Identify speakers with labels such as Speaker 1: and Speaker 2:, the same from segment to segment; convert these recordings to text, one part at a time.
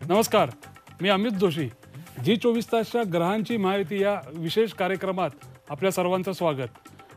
Speaker 1: नमस्कार, मी अमित जोशी. जी 24 तासच्या ग्रहांची माहिती या विशेष कार्यक्रमात आपल्या सर्वांचं स्वागत.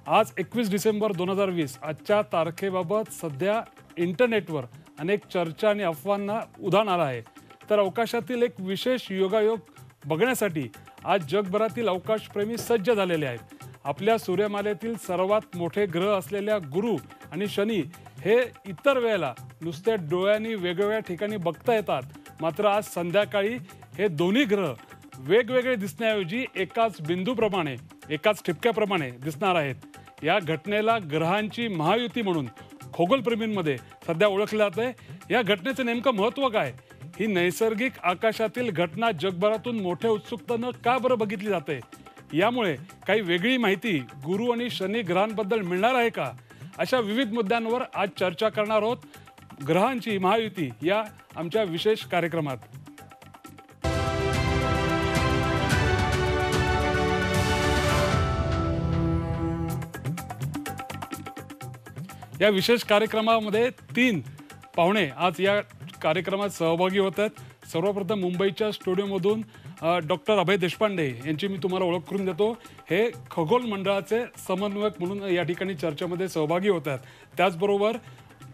Speaker 1: आज 21 डिसेंबर 2020 आजच्या तारखेबाबत सध्या इंटरनेटवर अनेक चर्चा आणि अफवांना उधाण आलं आहे. तर अवकाशातील एक विशेष योगायोग बघण्यासाठी आज जगभरातील अवकाशप्रेमी सज्ज झालेले आहेत. आपल्या सूर्यमालेतील सर्वात मोठे ग्रह असलेल्या गुरु आणि शनी हे इतर वेळेला नुसत्या डोळ्यांनी वेगवेगळ्या ठिकाणी बघता येतात. मात्र आज संध्याकाळी हे दोन्ही ग्रह वेगवेगळे दिसण्याऐवजी एकाच बिंदूप्रमाणे, एकाच ठिपक्याप्रमाणे दिसणार आहेत. या घटनेला ग्रहांची महायुती म्हणून खगोलप्रेमींमध्ये सध्या ओळखलं जातंय. या घटनेचं नेमकं महत्त्व काय? ही नैसर्गिक आकाशातील घटना जगभरातून मोठ्या उत्सुकतेनं का बरं बघितली जाते? यामुळे काही वेगळी माहिती गुरु आणि शनी ग्रहांबद्दल मिळणार आहे का? अशा विविध मुद्द्यांवर आज चर्चा करणार आहोत ग्रहांची महायुती या आमच्या विशेष कार्यक्रमात. या विशेष कार्यक्रमामध्ये 3 पाहुणे आज या कार्यक्रमात सहभागी होत आहेत. सर्वप्रथम मुंबईच्या स्टुडिओमधून डॉक्टर अभय देशपांडे यांची मी तुम्हाला ओळख करून देतो. हे खगोल मंडळाचे समन्वयक म्हणून या ठिकाणी चर्चेमध्ये सहभागी होत आहेत. त्याचबरोबर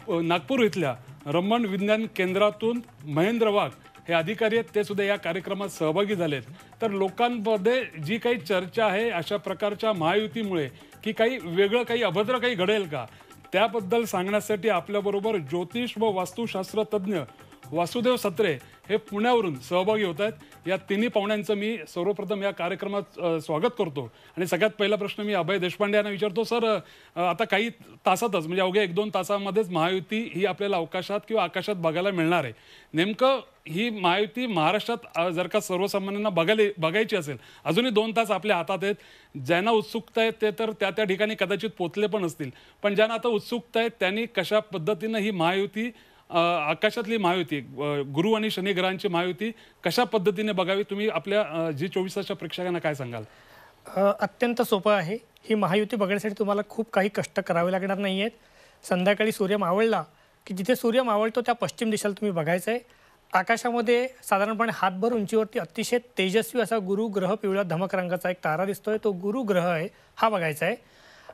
Speaker 1: नागपूर इथल्या रमण विज्ञान केंद्रातून महेंद्र वाघ हे अधिकारी आहेत, ते सुद्धा या कार्यक्रमात सहभागी झालेत. तर लोकांमध्ये जी काही चर्चा आहे अशा प्रकारच्या महायुतीमुळे की काही वेगळं, काही अभद्र काही घडेल का, त्याबद्दल सांगण्यासाठी आपल्याबरोबर ज्योतिष व वास्तुशास्त्र तज्ज्ञ वासुदेव सत्रे हे पुण्यावरून सहभागी होत आहेत. या तिन्ही पाहुण्यांचं मी सर्वप्रथम या कार्यक्रमात स्वागत करतो. आणि सगळ्यात पहिला प्रश्न मी अभय देशपांडे यांना विचारतो. सर, आता काही तासातच म्हणजे अवघ्या 1-2 तासामध्येच महायुती ही आपल्याला अवकाशात किंवा आकाशात बघायला मिळणार आहे. नेमकं ही महायुती महाराष्ट्रात जर का सर्वसामान्यांना बघायची असेल, अजूनही 2 तास आपल्या हातात आहेत. ज्यांना उत्सुकता आहे ते तर त्या ठिकाणी कदाचित पोचले पण असतील, पण ज्यांना आता उत्सुकता आहे त्यांनी कशा पद्धतीनं ही महायुती, आकाशातली महायुती, गुरु आणि शनी ग्रहांची महायुती कशा पद्धतीने बघावी, तुम्ही आपल्या जी 24 तासच्या प्रेक्षकांना काय सांगाल?
Speaker 2: अत्यंत सोपं आहे. ही महायुती बघण्यासाठी तुम्हाला खूप काही कष्ट करावे लागणार नाही आहेत. संध्याकाळी सूर्य मावळला की जिथे सूर्य मावळतो त्या पश्चिम दिशेला तुम्ही बघायचं आहे. आकाशामध्ये साधारणपणे हातभर उंचीवरती अतिशय तेजस्वी असा गुरु ग्रह पिवळ्या धमक रंगाचा एक तारा दिसतोय. तो गुरु ग्रह आहे, हा बघायचा आहे.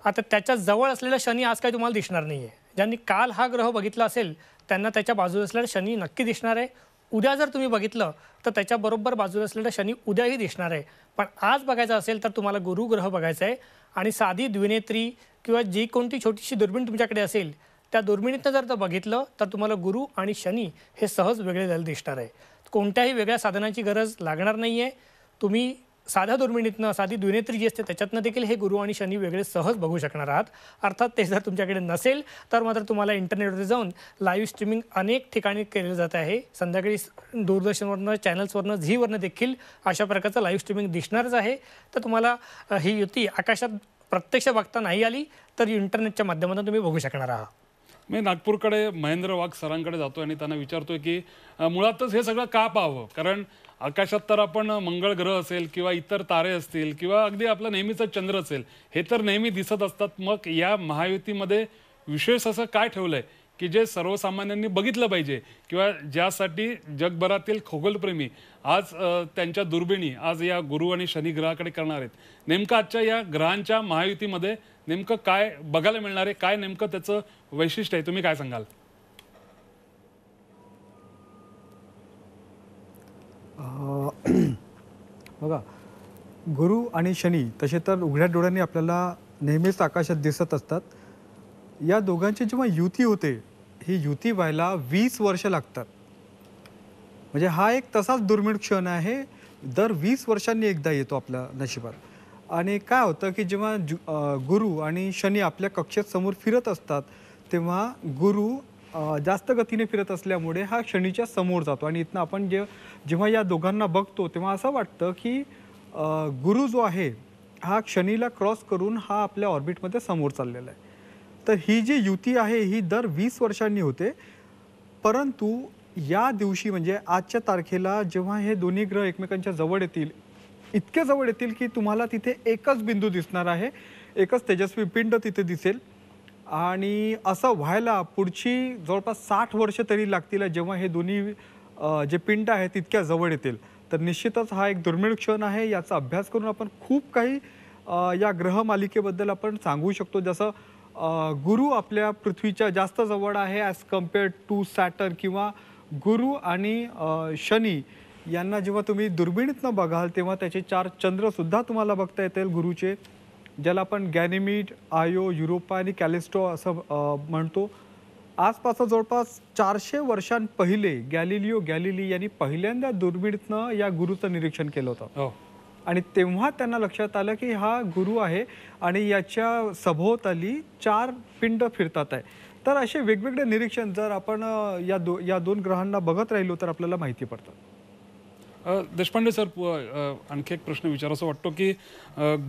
Speaker 2: आता त्याच्या जवळ असलेला शनी आज काही तुम्हाला दिसणार नाही आहे. ज्यांनी काल हा ग्रह बघितला असेल त्यांना त्याच्या बाजूला असलेला शनी नक्की दिसणार आहे. उद्या जर तुम्ही बघितलं तर त्याच्या बरोबर बाजूला असलेला शनी उद्याही दिसणार आहे. पण आज बघायचं असेल तर तुम्हाला गुरु ग्रह बघायचा आहे. आणि साधी द्विनेत्री किंवा जी कोणती छोटीशी दुर्बीण तुमच्याकडे असेल त्या दुर्बिणीतनं जर बघितलं तर तुम्हाला गुरु आणि शनी हे सहज वेगळे झालेले दिसणार आहे. कोणत्याही वेगळ्या साधनाची गरज लागणार नाही आहे. तुम्ही साध्या दुर्बिणीतनं, साधी द्विनेत्री जी असते त्याच्यातनं देखील हे गुरु आणि शनी वेगळे सहज बघू शकणार आहात. अर्थात ते जर तुमच्याकडे नसेल तर मात्र तुम्हाला इंटरनेटवर जाऊन लाईव्ह स्ट्रीमिंग अनेक ठिकाणी केलं जात आहे. संध्याकाळी दूरदर्शनवरनं, चॅनल्सवरनं, झीवरनं देखील अशा प्रकारचं लाईव्ह स्ट्रीमिंग दिसणारच आहे. तर तुम्हाला ही युती आकाशात प्रत्यक्ष बघता नाही आली तर इंटरनेटच्या माध्यमातून तुम्ही बघू शकणार आहात.
Speaker 1: मी नागपूरकडे महेंद्र वाघ सरांकडे जातो आणि त्यांना विचारतोय की मुळातच हे सगळं का पाहावं? कारण आकाशात तर आपण मंगळ ग्रह असेल किंवा इतर तारे असतील किंवा अगदी आपला नेहमीचा चंद्र असेल, हे तर नेहमी दिसत असतात. मग या महायुतीमध्ये विशेष असं काय ठेवलंय की जे सर्वसामान्यांनी बघितलं पाहिजे किंवा ज्यासाठी जगभरातील खगोलप्रेमी आज त्यांच्या दुर्बिणी आज या गुरु आणि शनी ग्रहाकडे करणार आहेत? नेमकं आजच्या या ग्रहांच्या महायुतीमध्ये नेमकं काय बघायला मिळणार आहे? काय नेमकं त्याचं वैशिष्ट्य आहे? तुम्ही काय सांगाल?
Speaker 3: बघा, गुरु आणि शनी तसे तर उघड्या डोळ्यांनी आपल्याला नेहमीच आकाशात दिसत असतात. या दोघांची जेव्हा युती होते, ही युती व्हायला 20 वर्ष लागतात. म्हणजे हा एक तसाच दुर्मिळ क्षण आहे, दर 20 वर्षांनी एकदा येतो आपल्या नशिबात. आणि काय होतं की जेव्हा गुरु आणि शनी आपल्या कक्षेत समोर फिरत असतात तेव्हा गुरु जास्त गतीने फिरत असल्यामुळे हा शनीच्या समोर जातो. आणि इथनं आपण जेव्हा या दोघांना बघतो तेव्हा असं वाटतं की गुरु जो आहे हा शनीला क्रॉस करून हा आपल्या ऑर्बिटमध्ये समोर चाललेला आहे. तर ही जी युती आहे ही दर 20 वर्षांनी होते. परंतु या दिवशी म्हणजे आजच्या तारखेला जेव्हा हे दोन्ही ग्रह एकमेकांच्या जवळ येतील, इतके जवळ येतील की तुम्हाला तिथे एकच बिंदू दिसणार आहे, एकच तेजस्वी पिंड तिथे दिसेल. आणि असं व्हायला पुढची जवळपास 60 वर्ष तरी लागतील जेव्हा हे दोन्ही जे पिंड आहे तितक्या जवळ येतील. तर निश्चितच हा एक दुर्मिळ क्षण आहे. याचा अभ्यास करून आपण खूप काही या ग्रहमालिकेबद्दल आपण सांगू शकतो. जसं गुरु आपल्या पृथ्वीच्या जास्त जवळ आहे ॲज कम्पेअर्ड टू सॅटर्न, किंवा गुरु आणि शनी यांना जेव्हा तुम्ही दुर्बिणीतनं बघाल तेव्हा त्याचे 4 चंद्रसुद्धा तुम्हाला बघता येतील गुरुचे, ज्याला आपण गॅनिमीड, आयो, युरोपा आणि कॅलिस्टो असं म्हणतो. आजपासून जवळपास 400 वर्षांपहिले गॅलिलिओ गॅलिली यांनी पहिल्यांदा दुर्बिणीतनं या गुरुचं निरीक्षण केलं होतं. आणि तेव्हा त्यांना लक्षात आलं की हा गुरु आहे आणि याच्या सभोवताली 4 पिंड फिरतात आहे. तर असे वेगवेगळे निरीक्षण जर आपण या दोन ग्रहांना बघत राहिलो तर आपल्याला माहिती पडतं.
Speaker 1: देशपांडे सर, आणखी एक प्रश्न विचारायचा वाटतो की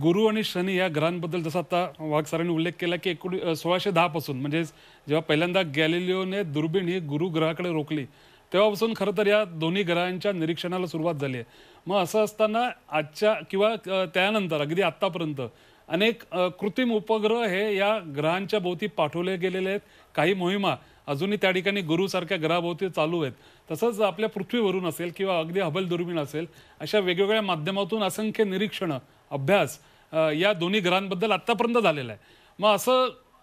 Speaker 1: गुरु आणि शनी या ग्रहांबद्दल जसा आता वाघ सरांनी उल्लेख केला की 1610 पासून, म्हणजे जेव्हा पहिल्यांदा गॅलिलिओने दुर्बीण ही गुरु ग्रहाकडे रोखली तेव्हापासून खरं तर या दोन्ही ग्रहांच्या निरीक्षणाला सुरुवात झाली आहे. मग असं असताना आजच्या किंवा त्यानंतर अगदी आत्तापर्यंत अनेक कृत्रिम उपग्रह हे या ग्रहांच्या भोवती पाठवले गेलेले आहेत. काही मोहिमा अजूनही त्या ठिकाणी गुरुसारख्या ग्रहाभोवती चालू आहेत. तसंच आपल्या पृथ्वीवरून असेल किंवा अगदी हबल दुर्बीण असेल, अशा वेगवेगळ्या माध्यमातून असंख्य निरीक्षणं, अभ्यास या दोन्ही ग्रहांबद्दल आत्तापर्यंत झालेला आहे. मग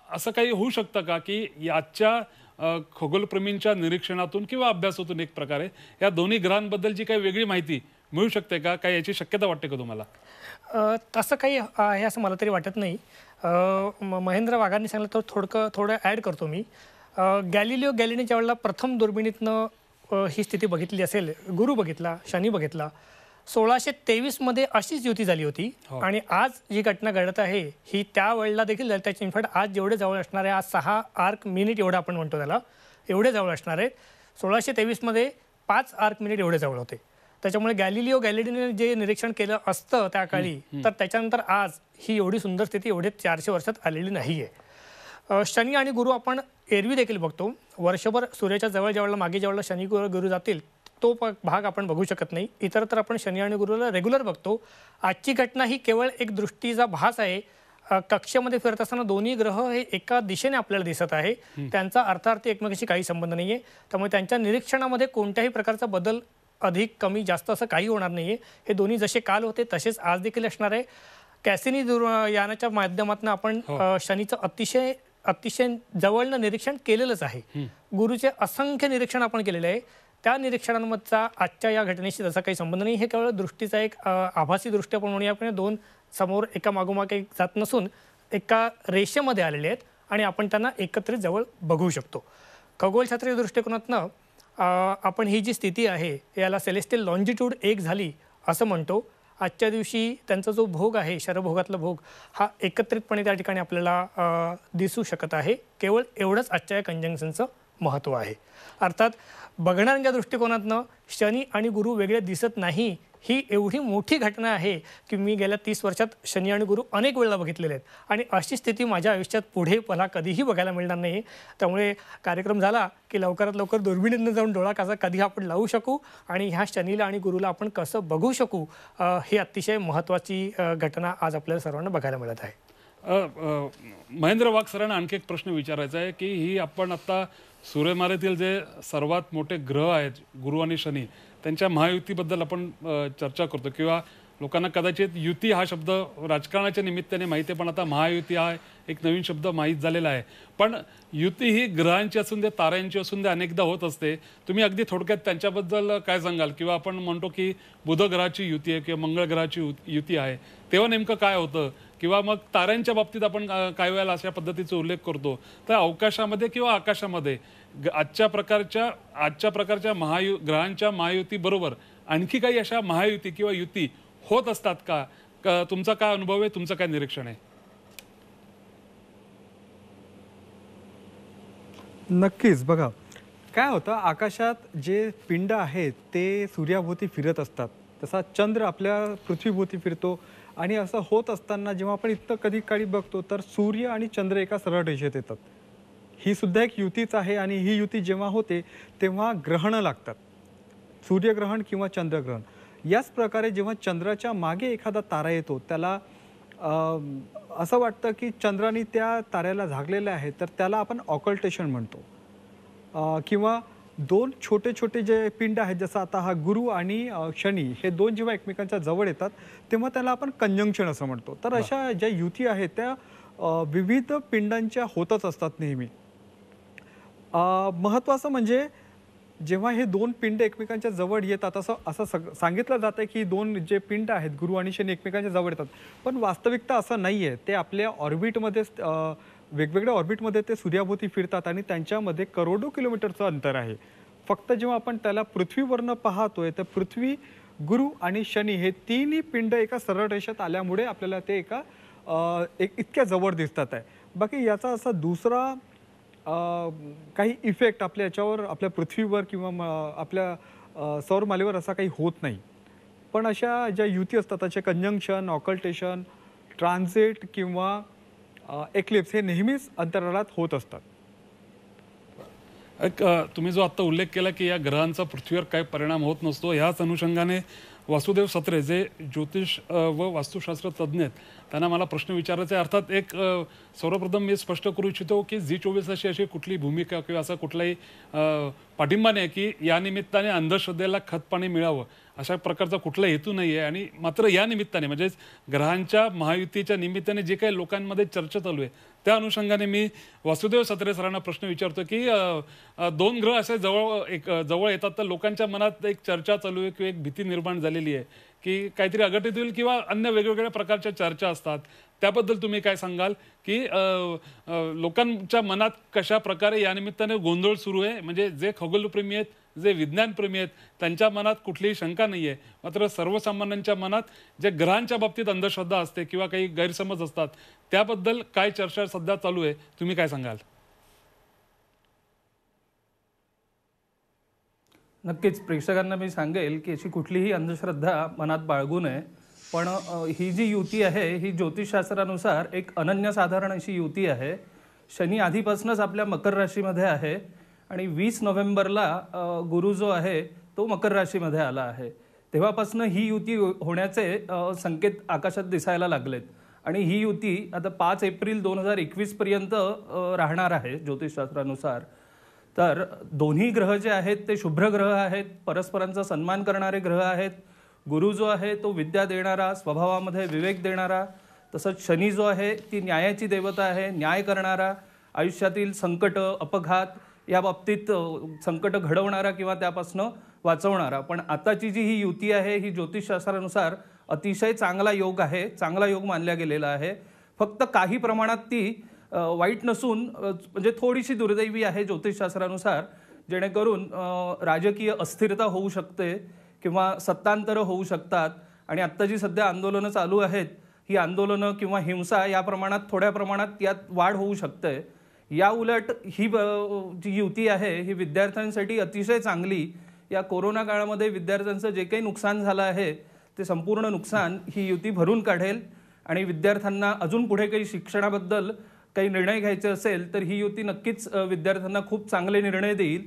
Speaker 1: असं काही होऊ शकतं का की याच्या खगोलप्रेमींच्या निरीक्षणातून किंवा अभ्यासातून एक प्रकारे या दोन्ही ग्रहांबद्दलची काही वेगळी माहिती मिळू शकते का? काय याची शक्यता वाटते का तुम्हाला?
Speaker 2: तसं काही आहे असं मला तरी वाटत नाही. महेंद्र वाघांनी सांगितलं तर थोडं ॲड करतो मी. गॅलिलिओ गॅलिली ज्यावेळेला प्रथम दुर्बिणीतनं ही स्थिती बघितली असेल, गुरु बघितला, शनी बघितला, 1623 मध्ये अशीच युती झाली होती. आणि आज जी घटना घडत आहे ही त्यावेळेला देखील झाली. त्याची इनफॅक्ट आज जेवढे जवळ असणार आहे, आज 6 आर्क मिनिट एवढं आपण म्हणतो त्याला, एवढे जवळ असणार आहेत. 1623 मध्ये 5 आर्क मिनिट एवढे जवळ होते. त्याच्यामुळे गॅलिलिओ गॅलिलीने जे निरीक्षण केलं असतं त्या काळी, तर त्याच्यानंतर आज ही एवढी सुंदर स्थिती एवढे 400 वर्षात आलेली नाहीये. शनी आणि गुरु आपण एरवी देखील बघतो. वर्षभर सूर्याच्या जवळ ज्यावेळेला मागे ज्यावेळेला शनी गुरु जातील तो भाग आपण बघू शकत नाही. इतर तर आपण शनी आणि गुरुला रेग्युलर बघतो. आजची घटना ही केवळ एक दृष्टीचा भास आहे. कक्षेमध्ये फिरत असताना दोन्ही ग्रह हे एका दिशेने आपल्याला दिसत आहे. त्यांचा अर्थार्थी एकमेकांशी काही संबंध नाहीये. त्यामुळे त्यांच्या निरीक्षणामध्ये कोणत्याही प्रकारचा बदल अधिक कमी जास्त असं काही होणार नाहीये. हे दोन्ही जसे काल होते तसेच आज देखील असणार आहे. कॅसिनी यानाच्या माध्यमातून आपण शनीचं अतिशय जवळनं निरीक्षण केलेलंच आहे. गुरुचे असंख्य निरीक्षण आपण केलेले आहे. त्या निरीक्षणांमधचा आजच्या या घटनेशी तसा काही संबंध नाही. हे केवळ दृष्टीचा एक आभासी दृष्टी आपण म्हणूया. आपण दोन समोर एका मागोमाग एक जात नसून एका रेषेमध्ये आलेले आहेत आणि आपण त्यांना एकत्रित जवळ बघू शकतो. खगोलशास्त्रीय दृष्टिकोनातनं आपण ही जी स्थिती आहे याला सेलेस्टियल लॉन्जिट्यूड 1 झाली असं म्हणतो. आजच्या दिवशी त्यांचा जो भोग आहे, शरभोगातला भोग, हा एकत्रितपणे त्या ठिकाणी आपल्याला दिसू शकत आहे. केवळ एवढंच आजच्या या कंजंक्शनचं महत्त्व आहे. अर्थात बघणाऱ्यांच्या दृष्टिकोनातनं शनी आणि गुरु वेगळे दिसत नाही ही एवढी मोठी घटना आहे की मी गेल्या 30 वर्षात शनी आणि गुरु अनेक वेळा बघितलेले आहेत आणि अशी स्थिती माझ्या आयुष्यात पुढे मला कधीही बघायला मिळणार नाही. त्यामुळे कार्यक्रम झाला की लवकरात लवकर दुर्बिणीतनं जाऊन डोळा कसा कधी आपण लावू शकू आणि ह्या शनीला आणि गुरुला आपण कसं बघू शकू, ही अतिशय महत्त्वाची घटना आज आपल्याला सर्वांना बघायला मिळत आहे.
Speaker 1: महेंद्र वाघ सरांना आणखी एक प्रश्न विचारायचा आहे की ही आपण आता सूर्यमालेतील जे सर्वात मोठे ग्रह आहेत गुरु आणि शनी, त्यांच्या महायुतीबद्दल आपण चर्चा करतो किंवा लोकांना कदाचित युती हा शब्द राजकारणाच्या निमित्ताने माहिती आहे, पण आता महायुती हा एक नवीन शब्द माहीत झालेला आहे. पण युती ही ग्रहांची असून दे, ताऱ्यांची असून दे, अनेकदा होत असते. तुम्ही अगदी थोडक्यात त्यांच्याबद्दल काय सांगाल? किंवा आपण म्हणतो की बुध ग्रहाची युती आहे किंवा मंगळ ग्रहाची युती आहे, तेव्हा नेमकं काय होतं? किंवा मग ताऱ्यांच्या बाबतीत आपण काही वेळेला अशा पद्धतीचा उल्लेख करतो. तर अवकाशामध्ये किंवा आकाशामध्ये आजच्या प्रकारच्या ग्रहांच्या महायुतीबरोबर आणखी काही अशा महायुती किंवा युती होत असतात का? तुमचा काय अनुभव आहे, तुमचं काय निरीक्षण आहे?
Speaker 3: नक्कीच. बघा काय होतं, आकाशात जे पिंड आहेत ते सूर्याभोवती फिरत असतात. तसा चंद्र आपल्या पृथ्वीभोवती फिरतो आणि असं होत असताना जेव्हा आपण इतकं कधी काळी बघतो तर सूर्य आणि चंद्र एका सरळ रेषेत येतात. ही सुद्धा एक युतीच आहे आणि ही युती जेव्हा होते तेव्हा ग्रहणं लागतात, सूर्यग्रहण किंवा चंद्रग्रहण. याच प्रकारे जेव्हा चंद्राच्या मागे एखादा तारा येतो त्याला असं वाटतं की चंद्राने त्या ताऱ्याला झाकलेलं आहे, तर त्याला आपण ऑकल्टेशन म्हणतो. किंवा दोन छोटे छोटे जे पिंड आहेत, जसं आता हा गुरु आणि शनी हे दोन जेव्हा एकमेकांच्या जवळ येतात तेव्हा त्याला आपण कंजंक्शन असं म्हणतो. तर अशा ज्या युती आहेत त्या विविध पिंडांच्या होतच असतात नेहमी. महत्त्वाचं म्हणजे जेव्हा हे दोन पिंड एकमेकांच्या जवळ येतात असं असं सांगितलं जातं की दोन जे पिंड आहेत गुरु आणि शनी एकमेकांच्या जवळ येतात, पण वास्तविकता असं नाही आहे. ते आपल्या ऑर्बिटमध्ये वेगवेगळ्या ऑर्बिटमध्ये ते सूर्याभोवती फिरतात आणि त्यांच्यामध्ये करोडो किलोमीटरचं अंतर आहे. फक्त जेव्हा आपण त्याला पृथ्वीवरनं पाहतोय तर पृथ्वी, गुरु आणि शनी हे तिन्ही पिंड एका सरळ रेषेत आल्यामुळे आपल्याला ते इतक्या जवळ दिसतात आहे. बाकी याचा असा दुसरा काही इफेक्ट आपल्या याच्यावर, आपल्या पृथ्वीवर किंवा आपल्या सौरमालेवर असा काही होत नाही. पण अशा ज्या युती असतात त्याचे कंजंक्शन, ऑकल्टेशन, ट्रान्झिट किंवा एक्लिप्स हे नेहमीच अंतराळात होत असतात.
Speaker 1: तुम्ही जो आत्ता उल्लेख केला की या ग्रहांचा पृथ्वीवर काही परिणाम होत नसतो, ह्याच अनुषंगाने वासुदेव सत्रे जे ज्योतिष व वास्तुशास्त्र तज्ज्ञ आहेत त्यांना मला प्रश्न विचारायचा आहे. अर्थात एक सर्वप्रथम मी स्पष्ट करू इच्छितो की झी24 अशी कुठली भूमिका किंवा असा कुठलाही पाठिंबा नाही की या निमित्ताने अंधश्रद्धेला खतपाणी मिळावं अशा प्रकारचा कुठला हेतू नाही आहे. आणि मात्र या निमित्ताने म्हणजेच ग्रहांच्या महायुतीच्या निमित्ताने जे काही लोकांमध्ये चर्चा चालू आहे त्या अनुषंगाने मी वासुदेव सत्रे सरांना प्रश्न विचारतो की दोन ग्रह असे जवळ येतात तर लोकांच्या मनात एक चर्चा चालू आहे किंवा एक भीती निर्माण झालेली आहे की काहीतरी अघटित होईल किंवा अन्य वेगवेगळ्या प्रकारच्या चर्चा असतात. त्याबद्दल तुम्ही काय सांगाल की लोकांच्या मनात कशा प्रकारे या निमित्ताने गोंधळ सुरू आहे? म्हणजे जे खगोलप्रेमी आहेत, जे विज्ञानप्रेमी आहेत त्यांच्या मनात कुठलीही शंका नाही आहे, मात्र सर्वसामान्यांच्या मनात जे ग्रहांच्या बाबतीत अंधश्रद्धा असते किंवा काही गैरसमज असतात त्याबद्दल काय चर्चा सध्या चालू आहे, तुम्ही काय सांगाल?
Speaker 4: नक्कीच प्रेक्षकांना मी सांगेल की अशी कुठलीही अंधश्रद्धा मनात बाळगू नये. पण ही जी युती आहे ही ज्योतिषशास्त्रानुसार एक अनन्यसाधारण अशी युती आहे. शनी आधीपासूनच आपल्या मकर राशीमध्ये आहे आणि 20 नोव्हेंबरला गुरु जो आहे तो मकर राशीमध्ये आला आहे. तेव्हापासून ही युती होण्याचे संकेत आकाशात दिसायला लागलेत आणि ही युती आता 5 एप्रिल 2021 पर्यंत राहणार आहे ज्योतिषशास्त्रानुसार. तर दोन्ही ग्रह जे आहेत ते शुभ्र ग्रह आहेत, परस्परांचा सन्मान करणारे ग्रह आहेत. गुरु जो आहे तो विद्या देणारा, स्वभावामध्ये विवेक देणारा, तसंच शनी जो आहे ती न्यायाची देवता आहे, न्याय करणारा, आयुष्यातील संकट, अपघात या बाबतीत संकट घडवणारा किंवा त्यापासून वाचवणारा. पण आताची जी ही युती आहे ही ज्योतिषशास्त्रानुसार अतिशय चांगला योग आहे, चांगला योग मानला गेलेला आहे. फक्त काही प्रमाणात ती वाईट नसून म्हणजे थोडीशी दुर्दैवी आहे ज्योतिषशास्त्रानुसार, जेणेकरून राजकीय अस्थिरता होऊ शकते किंवा सत्तांतर होऊ शकतात. आणि आत्ता जी सध्या आंदोलनं चालू आहेत ही आंदोलनं किंवा हिंसा या प्रमाणात थोड्या प्रमाणात यात वाढ होऊ शकते. या उलट ही जी युती आहे ही विद्यार्थ्यांसाठी अतिशय चांगली. या कोरोना काळामध्ये विद्यार्थ्यांचं जे काही नुकसान झालं आहे ते संपूर्ण नुकसान ही युती भरून काढेल आणि विद्यार्थ्यांना अजून पुढे काही शिक्षणाबद्दल काही निर्णय घ्यायचे असेल तर ही युती नक्कीच विद्यार्थ्यांना खूप चांगले निर्णय देईल.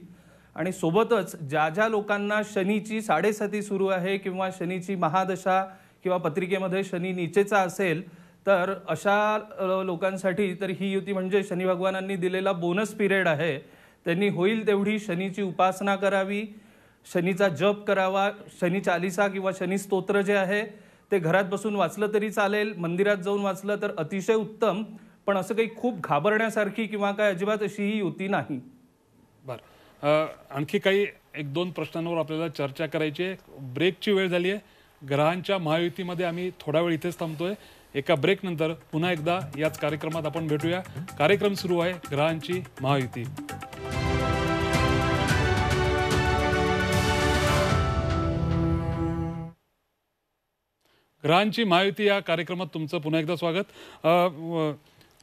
Speaker 4: आणि सोबतच ज्या ज्या लोकांना शनीची 7.5 सुरू आहे किंवा शनीची महादशा किंवा पत्रिकेमध्ये शनी नीचेचा असेल तर अशा लोकांसाठी तर ही युती म्हणजे शनी भगवानांनी दिलेला बोनस पिरियड आहे. त्यांनी होईल तेवढी शनीची उपासना करावी, शनीचा जप करावा, शनी चालिसा किंवा शनी स्तोत्र जे आहे ते घरात बसून वाचलं तरी चालेल, मंदिरात जाऊन वाचलं तर अतिशय उत्तम. पण असं काही खूप घाबरण्यासारखी किंवा काय अजिबात अशी ही युती नाही.
Speaker 1: बरं, आणखी काही 1-2 प्रश्नांवर आपल्याला चर्चा करायची आहे. ब्रेकची वेळ झाली आहे. ग्रहांच्या महायुतीमध्ये आम्ही थोडा वेळ इथेच थांबतोय. एका ब्रेक नंतर पुन्हा एकदा याच कार्यक्रमात आपण भेटूया. कार्यक्रम सुरू आहे ग्रहांची महायुती. ग्रहांची महायुती या कार्यक्रमात तुमचं पुन्हा एकदा स्वागत.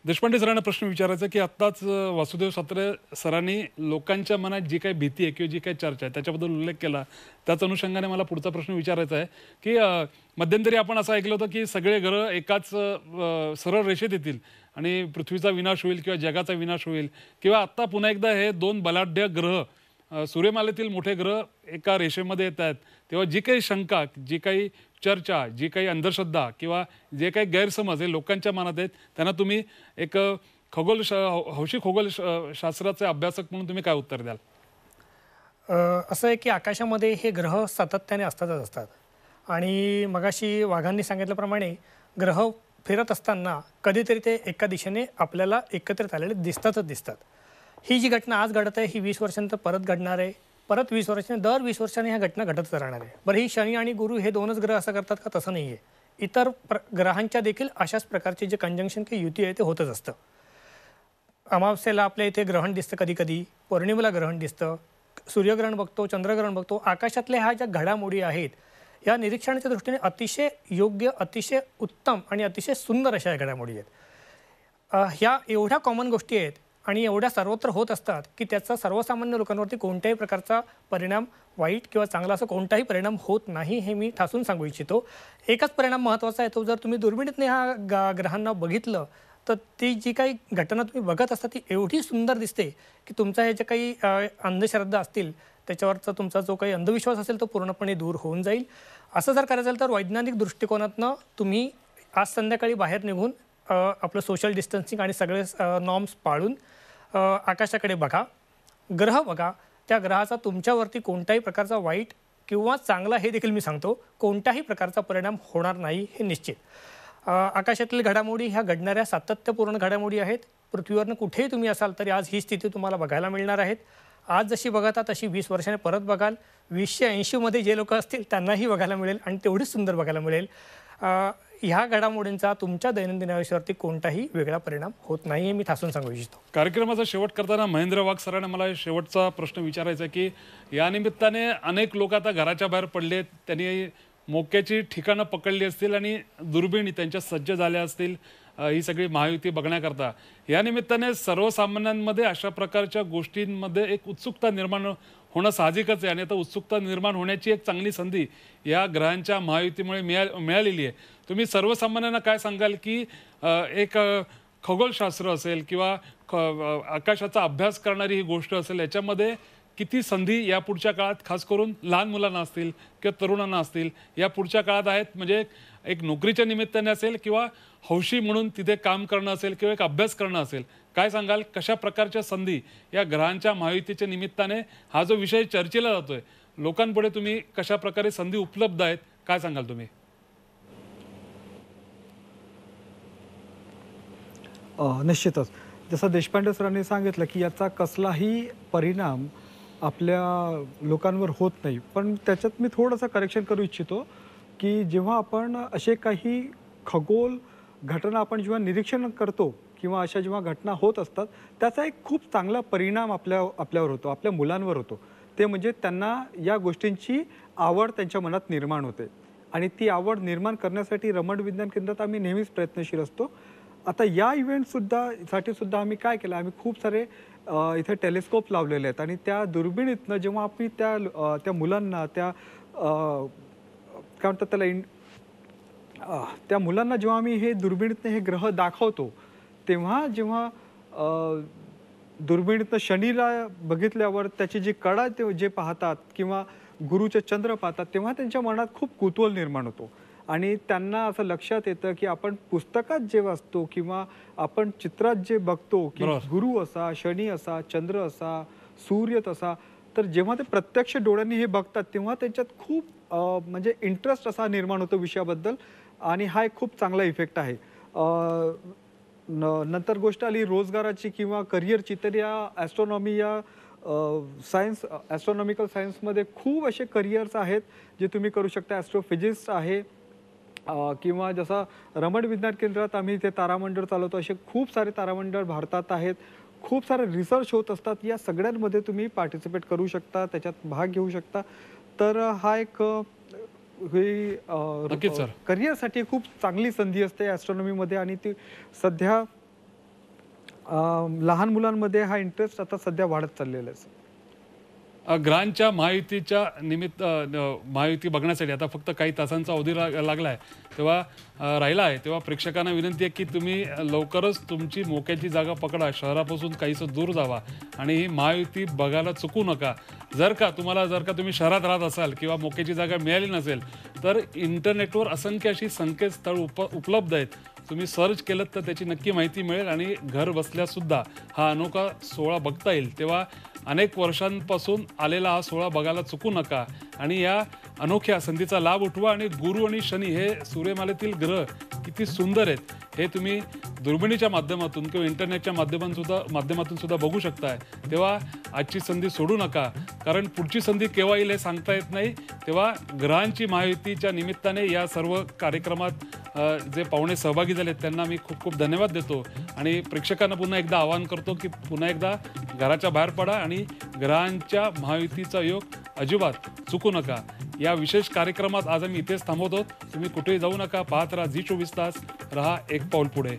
Speaker 1: देशपांडे सरांना प्रश्न विचारायचा की आत्ताच वासुदेव सत्रे सरांनी लोकांच्या मनात जी काही भीती आहे किंवा जी काही चर्चा आहे त्याच्याबद्दल उल्लेख केला. त्याच अनुषंगाने मला पुढचा प्रश्न विचारायचा आहे की मध्यंतरी आपण असं ऐकलं होतं की सगळे ग्रह एकाच सरळ रेषेत येतील आणि पृथ्वीचा विनाश होईल किंवा जगाचा विनाश होईल, किंवा आत्ता पुन्हा एकदा हे 2 बलाढ्य ग्रह सूर्यमालेतील मोठे ग्रह एका रेषेमध्ये येत आहेत. तेव्हा जी काही शंका, जी काही चर्चा, जी काही अंधश्रद्धा किंवा जे काही गैरसमज हे लोकांच्या मनात आहेत त्यांना तुम्ही एक हौशी खगोलशास्त्राचे अभ्यासक म्हणून तुम्ही काय उत्तर द्याल?
Speaker 2: असं आहे की आकाशामध्ये हे ग्रह सातत्याने असतातच असतात आणि मगाशी वाघांनी सांगितल्याप्रमाणे ग्रह फिरत असताना कधीतरी ते एका दिशेने आपल्याला एकत्रित आलेले दिसतात. ही जी घटना आज घडत आहे ही 20 वर्षांनंतर परत घडणार आहे. परत 20 वर्षांनी दर 20 वर्षांनी ह्या घटना घडतच राहणार आहे. बरं, ही शनी आणि गुरु हे दोनच ग्रह असं करतात का? तसं नाही आहे. इतर ग्रहांच्या देखील अशाच प्रकारचे जे कंजंक्शन किंवा युती आहे ते होतच असतं. अमावस्येला आपल्या इथे ग्रहण दिसतं, कधी पौर्णिमेला ग्रहण दिसतं, सूर्यग्रहण बघतो, चंद्रग्रहण बघतो. आकाशातल्या ह्या ज्या घडामोडी आहेत या निरीक्षणाच्या दृष्टीने अतिशय योग्य, अतिशय उत्तम आणि अतिशय सुंदर अशा या घडामोडी आहेत. ह्या एवढ्या कॉमन गोष्टी आहेत आणि एवढ्या सर्वत्र होत असतात की त्याचा सर्वसामान्य लोकांवरती कोणत्याही प्रकारचा परिणाम, वाईट किंवा चांगला असं कोणताही परिणाम होत नाही, हे मी ठासून सांगू इच्छितो. एकच परिणाम महत्त्वाचा आहे, तो जर तुम्ही दुर्बिणीतने ह्या ग्रहांना बघितलं तर ती जी काही घटना तुम्ही बघत असता ती एवढी सुंदर दिसते की तुमचा हे जे काही अंधश्रद्धा असतील त्याच्यावरचा तुमचा जो काही अंधविश्वास असेल तो पूर्णपणे दूर होऊन जाईल. असं जर करायचं तर वैज्ञानिक दृष्टिकोनातनं तुम्ही आज संध्याकाळी बाहेर निघून आपलं सोशल डिस्टन्सिंग आणि सगळे नॉर्म्स पाळून आकाशाकडे बघा, ग्रह बघा. त्या ग्रहाचा तुमच्यावरती कोणत्याही प्रकारचा वाईट किंवा चांगला हे देखील मी सांगतो कोणत्याही प्रकारचा परिणाम होणार नाही, हे निश्चित. आकाशातील घडामोडी ह्या घडणाऱ्या सातत्यपूर्ण घडामोडी आहेत. पृथ्वीवरनं कुठेही तुम्ही असाल तरी आज ही स्थिती तुम्हाला बघायला मिळणार आहेत. आज जशी बघता तशी 20 वर्षाने परत बघाल. 2080 जे लोक असतील त्यांनाही बघायला मिळेल आणि तेवढीच सुंदर बघायला मिळेल. ह्या घडामोडींचा तुमच्या दैनंदिन आयुष्यावरती कोणताही वेगळा परिणाम होत नाही, हे मी ठासून सांगू इच्छितो.
Speaker 1: कार्यक्रमाचा शेवट करताना महेंद्र वाघ सरांना मला शेवटचा प्रश्न विचारायचा की या निमित्ताने अनेक लोक आता घराच्या बाहेर पडलेत, त्यांनी मोक्याची ठिकाणं पकडली असतील आणि दुर्बिणी त्यांच्या सज्ज झाल्या असतील ही सगळी महायुती बघण्याकरता. या निमित्ताने सर्वसामान्यांमध्ये अशा प्रकारच्या गोष्टींमध्ये एक उत्सुकता निर्माण होणं साहजिकच आहे आणि आता उत्सुकता निर्माण होण्याची एक चांगली संधी या ग्रहांच्या महायुतीमुळे मिळालेली आहे. तुम्ही सर्वसामान्यांना काय सांगाल की एक खगोलशास्त्र असेल किंवा आकाशाचा अभ्यास करणारी ही गोष्ट असेल, याच्यामध्ये किती संधी या पुढच्या काळात खास करून लहान मुलांना असतील किंवा तरुणांना असतील या पुढच्या काळात आहेत? म्हणजे एक नोकरीच्या निमित्ताने असेल किंवा हौशी म्हणून तिथे काम करणं असेल किंवा एक अभ्यास करणं असेल, काय सांगाल कशा प्रकारच्या संधी या ग्रहांच्या महायुतीच्या निमित्ताने हा जो विषय चर्चेला जातोय लोकांपुढे तुम्ही कशा प्रकारे संधी उपलब्ध आहेत, काय सांगाल तुम्ही?
Speaker 3: निश्चितच जसं देशपांडे सरांनी सांगितलं की याचा कसलाही परिणाम आपल्या लोकांवर होत नाही, पण त्याच्यात मी थोडंसं करेक्शन करू इच्छितो की जेव्हा आपण असे काही खगोल घटना आपण जेव्हा निरीक्षण करतो किंवा अशा जेव्हा घटना होत असतात त्याचा एक खूप चांगला परिणाम आपल्यावर होतो, आपल्या मुलांवर होतो. ते म्हणजे त्यांना या गोष्टींची आवड त्यांच्या मनात निर्माण होते आणि ती आवड निर्माण करण्यासाठी रमण विज्ञान केंद्रात आम्ही नेहमीच प्रयत्नशील असतो. आता या इव्हेंटसाठी सुद्धा आम्ही काय केलं, आम्ही खूप सारे इथे टेलिस्कोप लावलेले आहेत आणि त्या दुर्बिणीतनं जेव्हा आम्ही त्या मुलांना काय म्हणतात त्याला त्या मुलांना जेव्हा आम्ही हे दुर्बिणीतनं हे ग्रह दाखवतो तेव्हा जेव्हा दुर्बिणीतनं शनीला बघितल्यावर त्याची जी कडा ते जे पाहतात किंवा गुरुचे चंद्र पाहतात तेव्हा त्यांच्या मनात खूप कुतूहल निर्माण होतो आणि त्यांना असं लक्षात येतं की आपण पुस्तकात जे वाचतो किंवा आपण चित्रात जे बघतो की गुरु असा, शनी असा, चंद्र असा, सूर्य तसा, तर जेव्हा ते प्रत्यक्ष डोळ्यांनी हे बघतात तेव्हा त्यांच्यात खूप म्हणजे इंटरेस्ट असा निर्माण होतो विषयाबद्दल आणि हा एक खूप चांगला इफेक्ट आहे. नंतर गोष्ट आली रोजगाराची किंवा करिअरची, तर या ॲस्ट्रॉनॉमी या सायन्स ॲस्ट्रॉनॉमिकल सायन्समध्ये खूप असे करिअर्स आहेत जे तुम्ही करू शकता. ॲस्ट्रोफिजिक्स आहे किंवा जसा रमण विज्ञान केंद्रात आम्ही ते तारामंडळ चालवतो, असे खूप सारे तारामंडळ भारतात आहेत. खूप सारे रिसर्च होत असतात, या सगळ्यांमध्ये तुम्ही पार्टिसिपेट करू शकता, त्याच्यात भाग घेऊ शकता. तर हा एक करिअरसाठी खूप चांगली संधी असते ॲस्ट्रॉनॉमीमध्ये आणि ती सध्या लहान मुलांमध्ये हा इंटरेस्ट आता सध्या वाढत चाललेला आहे.
Speaker 1: ग्रहांच्या महायुतीच्या महायुती बघण्यासाठी आता फक्त काही तासांचा अवधी लागला आहे तेव्हा राहिला आहे, तेव्हा प्रेक्षकांना विनंती आहे की तुम्ही लवकरच तुमची मोक्याची जागा पकडा, शहरापासून काहीसं दूर जावा आणि ही महायुती बघायला चुकू नका. जर का तुम्ही शहरात राहत असाल किंवा मोक्याची जागा मिळाली नसेल तर इंटरनेटवर असंख्य अशी संकेतस्थळ उपलब्ध आहेत. तुम्ही सर्च केलं तर त्याची नक्की माहिती मिळेल आणि घर बसल्यासुद्धा हा अनोखा सोहळा बघता येईल. तेव्हा अनेक वर्षांपासून आलेला हा सोहळा बघायला चुकू नका आणि या अनोख्या संधीचा लाभ उठवा. आणि गुरु आणि शनी हे सूर्यमालेतील ग्रह किती सुंदर आहेत हे तुम्ही दुर्बिणीच्या माध्यमातून किंवा इंटरनेटच्या माध्यमातून सुद्धा बघू शकताय. तेव्हा आजची संधी सोडू नका, कारण पुढची संधी केव्हा येईल हे सांगता येत नाही. तेव्हा ग्रहांची महायुतीच्या निमित्ताने या सर्व कार्यक्रमात जे पाहुणे सहभागी झालेत त्यांना मी खूप खूप धन्यवाद देतो आणि प्रेक्षकांना पुन्हा एकदा आवाहन करतो की पुन्हा एकदा घराच्या बाहेर पडा आणि ग्रहांच्या महायुतीचा योग अजिबात चुकू नका. या विशेष कार्यक्रमात आज आम्ही इथेच थांबवतो. तुम्ही कुठेही जाऊ नका. पाहत राहा झी 24 तास. रहा एक पाऊल पुढे.